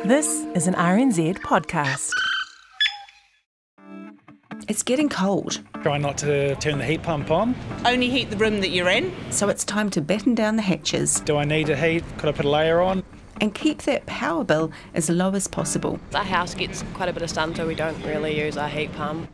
This is an RNZ podcast. It's getting cold, Try not to turn the heat pump on. Only heat the room that you're in. so it's time to batten down the hatches Do I need a heat? Could I put a layer on? and keep that power bill as low as possible. Our house gets quite a bit of sun, so we don't really use our heat pump.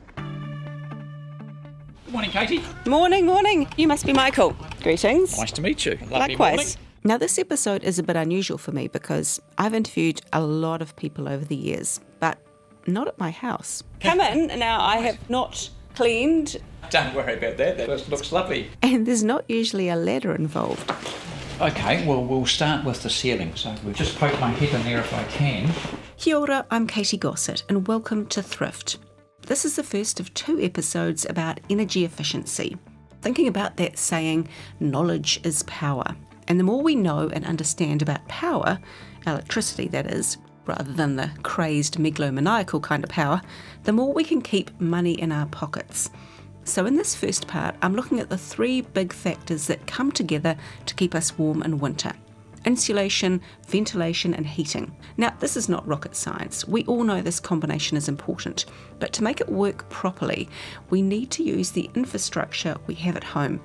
Good morning, Katy. Morning. You must be Michael. Greetings. Nice to meet you. Lovely Likewise. morning. Now, this episode is a bit unusual for me because I've interviewed a lot of people over the years, but not at my house. Come in. Now, I have not cleaned. Don't worry about that. That looks lovely. And there's not usually a ladder involved. Okay, well, we'll start with the ceiling. So we'll just poke my head in there if I can. Kia ora, I'm Katy Gossett and welcome to Thrift. This is the first of 2 episodes about energy efficiency. Thinking about that saying, knowledge is power. And the more we know and understand about power, electricity that is, rather than the crazed megalomaniacal kind of power, the more we can keep money in our pockets. So in this first part, I'm looking at the 3 big factors that come together to keep us warm in winter. Insulation, ventilation and heating. Now, this is not rocket science. We all know this combination is important, but to make it work properly, we need to use the infrastructure we have at home.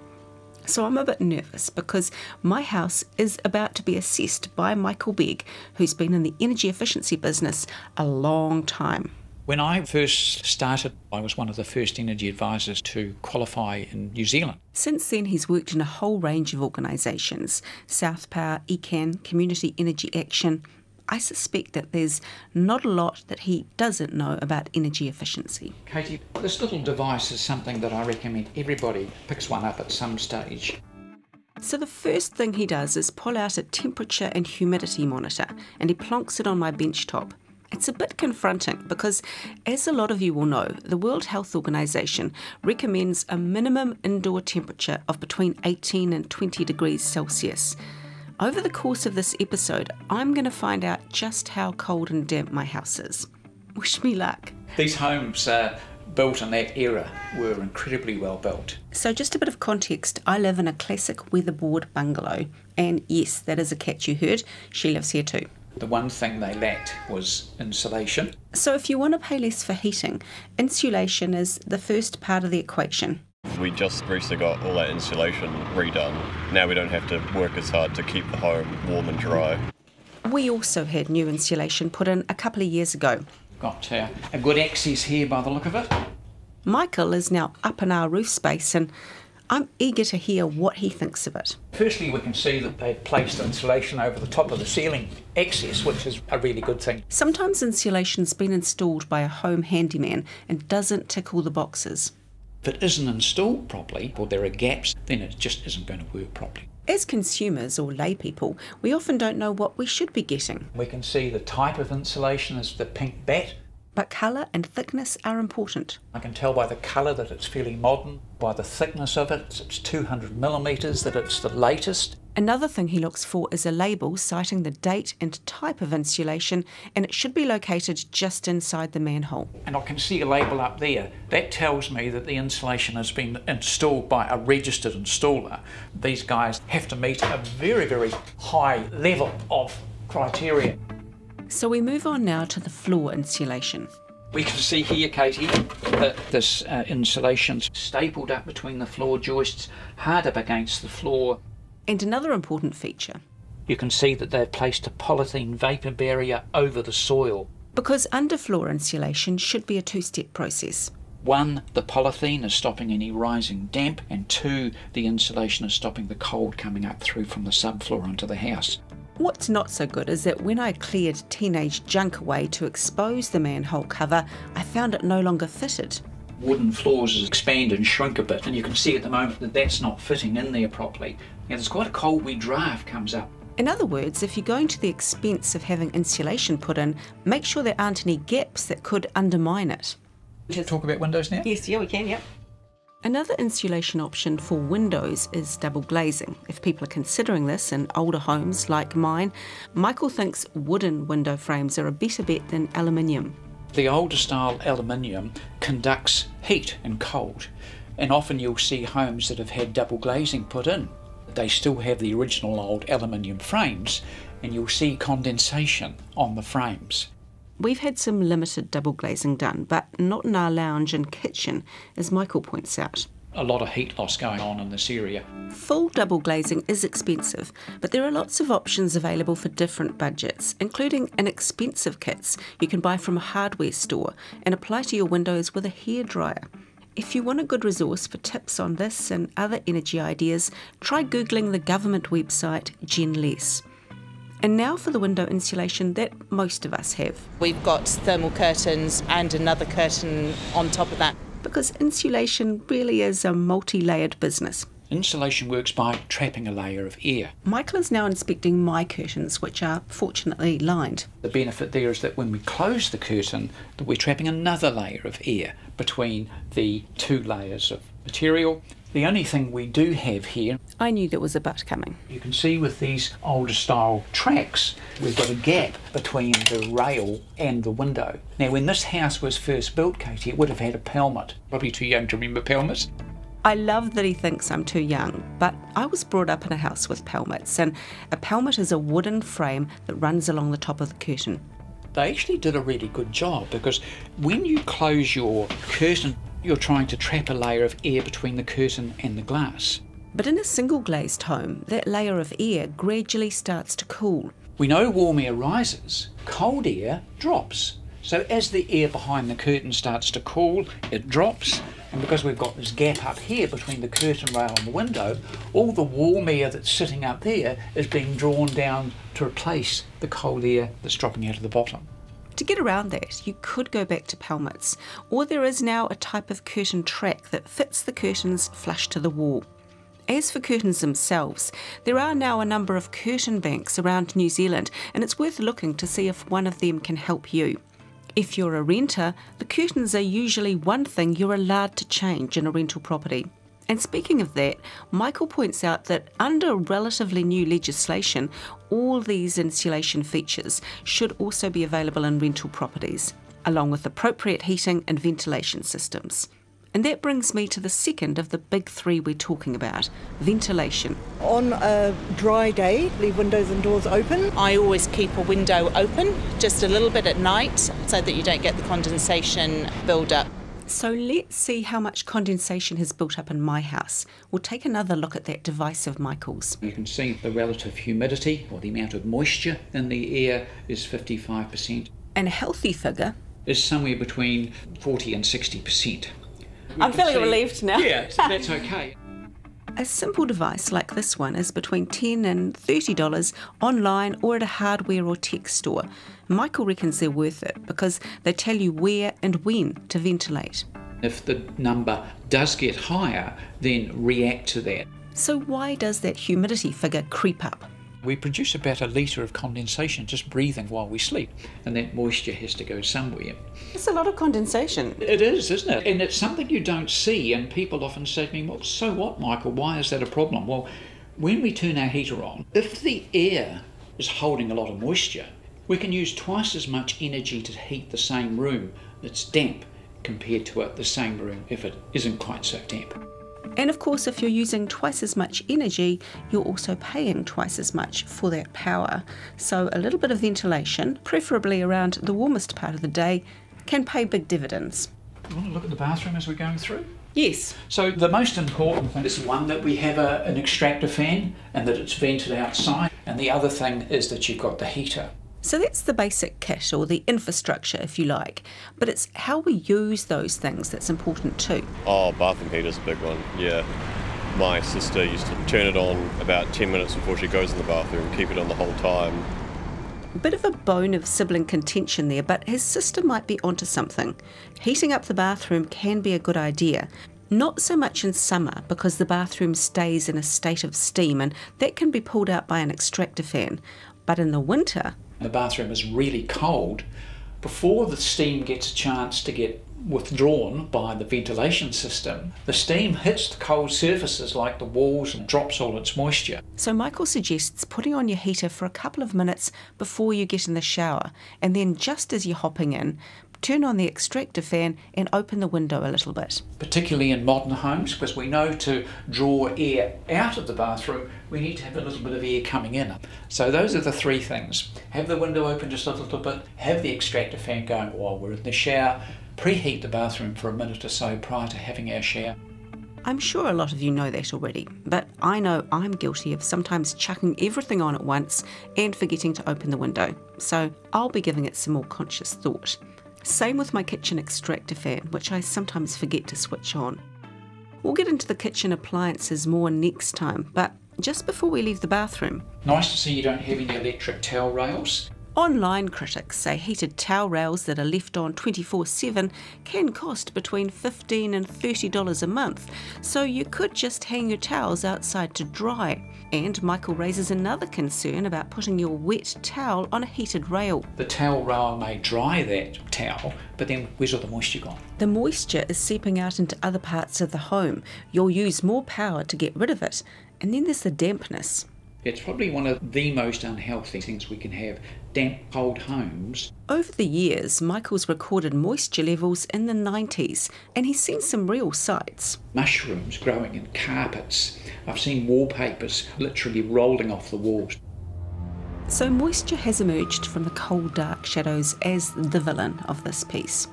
So I'm a bit nervous because my house is about to be assessed by Michael Begg, who's been in the energy efficiency business a long time. When I first started, I was one of the first energy advisors to qualify in New Zealand. Since then, he's worked in a whole range of organisations, South Power, ECAN, Community Energy Action. I suspect that there's not a lot that he doesn't know about energy efficiency. Katy, this little device is something that I recommend everybody picks one up at some stage. So the first thing he does is pull out a temperature and humidity monitor and he plonks it on my bench top. It's a bit confronting because, as a lot of you will know, the World Health Organization recommends a minimum indoor temperature of between 18 and 20 degrees Celsius. Over the course of this episode, I'm going to find out just how cold and damp my house is. Wish me luck. These homes built in that era were incredibly well built. So just a bit of context, I live in a classic weatherboard bungalow. And yes, that is a cat you heard. She lives here too. The one thing they lacked was insulation. So if you want to pay less for heating, insulation is the first part of the equation. We just recently got all that insulation redone. Now we don't have to work as hard to keep the home warm and dry. We also had new insulation put in a couple of years ago. Got a good access here by the look of it. Michael is now up in our roof space and I'm eager to hear what he thinks of it. Firstly, we can see that they've placed insulation over the top of the ceiling access, which is a really good thing. Sometimes insulation's been installed by a home handyman and doesn't tick all the boxes. If it isn't installed properly, or there are gaps, then it just isn't going to work properly. As consumers or lay people, we often don't know what we should be getting. We can see the type of insulation is the pink bat. But colour and thickness are important. I can tell by the colour that it's fairly modern, by the thickness of it, it's 200 millimetres, that it's the latest. Another thing he looks for is a label citing the date and type of insulation, and it should be located just inside the manhole. And I can see a label up there. That tells me that the insulation has been installed by a registered installer. These guys have to meet a very, very high level of criteria. So we move on now to the floor insulation. We can see here, Katy, that this insulation's stapled up between the floor joists, hard up against the floor. And another important feature. You can see that they've placed a polythene vapour barrier over the soil. Because underfloor insulation should be a 2-step process. 1, the polythene is stopping any rising damp, and 2, the insulation is stopping the cold coming up through from the subfloor onto the house. What's not so good is that when I cleared teenage junk away to expose the manhole cover, I found it no longer fitted. Wooden floors expand and shrink a bit, and you can see at the moment that that's not fitting in there properly. Now there's quite a cold wee draft comes up. In other words, if you're going to the expense of having insulation put in, make sure there aren't any gaps that could undermine it. Let's talk about windows now? Yes, yeah, we can, yep. Another insulation option for windows is double glazing. If people are considering this in older homes like mine, Michael thinks wooden window frames are a better bet than aluminium. The older style aluminium conducts heat and cold, and often you'll see homes that have had double glazing put in. They still have the original old aluminium frames, and you'll see condensation on the frames. We've had some limited double glazing done, but not in our lounge and kitchen, as Michael points out. A lot of heat loss going on in this area. Full double glazing is expensive, but there are lots of options available for different budgets, including inexpensive kits you can buy from a hardware store and apply to your windows with a hairdryer. If you want a good resource for tips on this and other energy ideas, try Googling the government website GenLess. And now for the window insulation that most of us have. We've got thermal curtains and another curtain on top of that. Because insulation really is a multi-layered business. Insulation works by trapping a layer of air. Michael is now inspecting my curtains, which are fortunately lined. The benefit there is that when we close the curtain, that we're trapping another layer of air between the two layers of material. The only thing we do have here, I knew there was a but coming. you can see with these older style tracks, we've got a gap between the rail and the window. Now when this house was first built, Katy, it would have had a pelmet. Probably too young to remember pelmets. I love that he thinks I'm too young, but I was brought up in a house with pelmets, and a pelmet is a wooden frame that runs along the top of the curtain. They actually did a really good job, because when you close your curtain, you're trying to trap a layer of air between the curtain and the glass. But in a single glazed home, that layer of air gradually starts to cool. We know warm air rises, cold air drops. So as the air behind the curtain starts to cool, it drops, and because we've got this gap up here between the curtain rail and the window, all the warm air that's sitting up there is being drawn down to replace the cold air that's dropping out of the bottom. To get around that, you could go back to pelmets, or there is now a type of curtain track that fits the curtains flush to the wall. As for curtains themselves, there are now a number of curtain banks around New Zealand, and it's worth looking to see if one of them can help you. If you're a renter, the curtains are usually one thing you're allowed to change in a rental property. And speaking of that, Michael points out that under relatively new legislation, all these insulation features should also be available in rental properties, along with appropriate heating and ventilation systems. And that brings me to the second of the big three we're talking about, ventilation. On a dry day, leave windows and doors open. I always keep a window open just a little bit at night so that you don't get the condensation build up. So let's see how much condensation has built up in my house. We'll take another look at that device of Michael's. You can see the relative humidity, or the amount of moisture in the air, is 55%. And a healthy figure Is somewhere between 40 and 60%. I'm feeling relieved now. Yeah, so that's okay. A simple device like this one is between $10 and $30 online or at a hardware or tech store. Michael reckons they're worth it because they tell you where and when to ventilate. If the number does get higher, then react to that. So why does that humidity figure creep up? We produce about a litre of condensation just breathing while we sleep, and that moisture has to go somewhere. It's a lot of condensation. It is, isn't it? And it's something you don't see, and people often say to me, well, so what, Michael? Why is that a problem? Well, when we turn our heater on, if the air is holding a lot of moisture, we can use twice as much energy to heat the same room that's damp compared to the same room if it isn't quite so damp. And of course, if you're using twice as much energy, you're also paying twice as much for that power. So a little bit of ventilation, preferably around the warmest part of the day, can pay big dividends. You want to look at the bathroom as we're going through? Yes. So the most important thing is, one, that we have an extractor fan and that it's vented outside. And the other thing is that you've got the heater. So that's the basic kit, or the infrastructure if you like, but it's how we use those things that's important too. Oh, bathroom heater's a big one, yeah. My sister used to turn it on about 10 minutes before she goes in the bathroom, keep it on the whole time. A bit of a bone of sibling contention there, but his sister might be onto something. Heating up the bathroom can be a good idea. Not so much in summer because the bathroom stays in a state of steam and that can be pulled out by an extractor fan. But in the winter, the bathroom is really cold. Before the steam gets a chance to get withdrawn by the ventilation system, the steam hits the cold surfaces like the walls and drops all its moisture. So Michael suggests putting on your heater for a couple of minutes before you get in the shower, and then just as you're hopping in, turn on the extractor fan and open the window a little bit. Particularly in modern homes, because we know to draw air out of the bathroom, we need to have a little bit of air coming in. So those are the three things. Have the window open just a little bit, have the extractor fan going while we're in the shower, preheat the bathroom for a minute or so prior to having our shower. I'm sure a lot of you know that already, but I know I'm guilty of sometimes chucking everything on at once and forgetting to open the window, so I'll be giving it some more conscious thought. Same with my kitchen extractor fan, which I sometimes forget to switch on. We'll get into the kitchen appliances more next time, but just before we leave the bathroom. Nice to see you don't have any electric towel rails. Online critics say heated towel rails that are left on 24/7 can cost between $15 and $30 a month, so you could just hang your towels outside to dry. And Michael raises another concern about putting your wet towel on a heated rail. The towel rail may dry that towel, but then where's all the moisture gone? The moisture is seeping out into other parts of the home. You'll use more power to get rid of it. And then there's the dampness. It's probably one of the most unhealthy things we can have, damp, cold homes. Over the years, Michael's recorded moisture levels in the 90s, and he's seen some real sights. Mushrooms growing in carpets. I've seen wallpapers literally rolling off the walls. So moisture has emerged from the cold, dark shadows as the villain of this piece.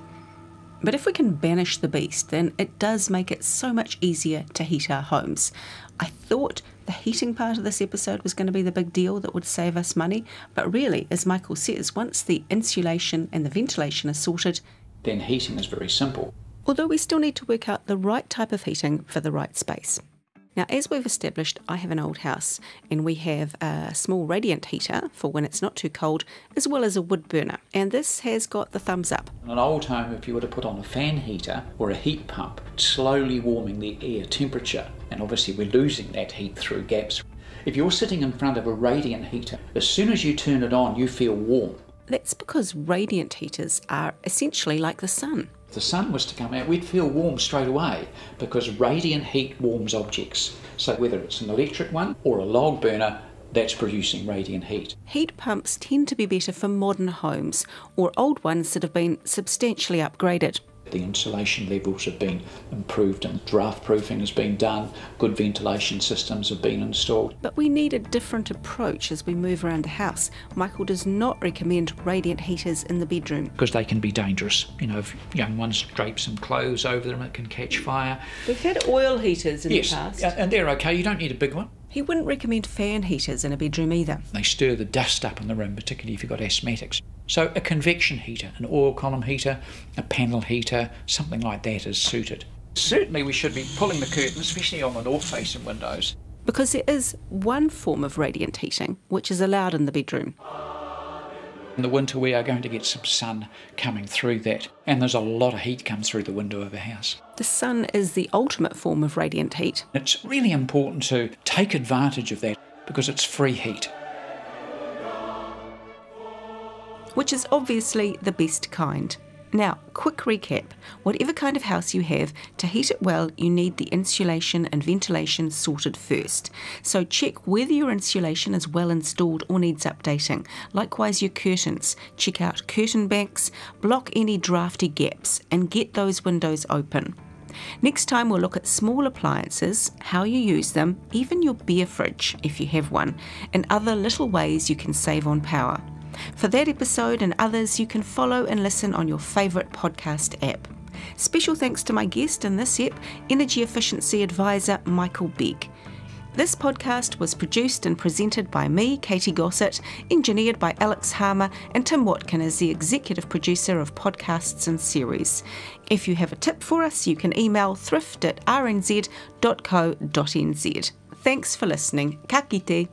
But if we can banish the beast, then it does make it so much easier to heat our homes. I thought the heating part of this episode was going to be the big deal that would save us money, but really, as Michael says, once the insulation and the ventilation are sorted, then heating is very simple. Although we still need to work out the right type of heating for the right space. Now, as we've established, I have an old house and we have a small radiant heater for when it's not too cold, as well as a wood burner. And this has got the thumbs up. In an old home, if you were to put on a fan heater or a heat pump, slowly warming the air temperature, and obviously we're losing that heat through gaps. If you're sitting in front of a radiant heater, as soon as you turn it on, you feel warm. That's because radiant heaters are essentially like the sun. If the sun was to come out, we'd feel warm straight away because radiant heat warms objects. So whether it's an electric one or a log burner, that's producing radiant heat. Heat pumps tend to be better for modern homes or old ones that have been substantially upgraded. The insulation levels have been improved and draft proofing has been done, good ventilation systems have been installed. But we need a different approach as we move around the house. Michael does not recommend radiant heaters in the bedroom. Because they can be dangerous. You know, if young ones drape some clothes over them, it can catch fire. We've had oil heaters in the past. Yes, and they're okay, you don't need a big one. He wouldn't recommend fan heaters in a bedroom either. They stir the dust up in the room, particularly if you've got asthmatics. So a convection heater, an oil column heater, a panel heater, something like that is suited. Certainly we should be pulling the curtain, especially on the north-facing windows. Because there is one form of radiant heating which is allowed in the bedroom. In the winter we are going to get some sun coming through that, and there's a lot of heat comes through the window of a house. The sun is the ultimate form of radiant heat. It's really important to take advantage of that because it's free heat. Which is obviously the best kind. Now, quick recap. Whatever kind of house you have, to heat it well, you need the insulation and ventilation sorted first. So check whether your insulation is well installed or needs updating. Likewise, your curtains. Check out curtain banks, block any drafty gaps, and get those windows open. Next time we'll look at small appliances, how you use them, even your beer fridge, if you have one, and other little ways you can save on power. For that episode and others, you can follow and listen on your favourite podcast app. Special thanks to my guest in this ep, Energy Efficiency Advisor Michael Begg. This podcast was produced and presented by me, Katy Gossett, engineered by Alex Harmer, and Tim Watkin is the executive producer of podcasts and series. If you have a tip for us, you can email thrift@rnz.co.nz. Thanks for listening. Ka kite.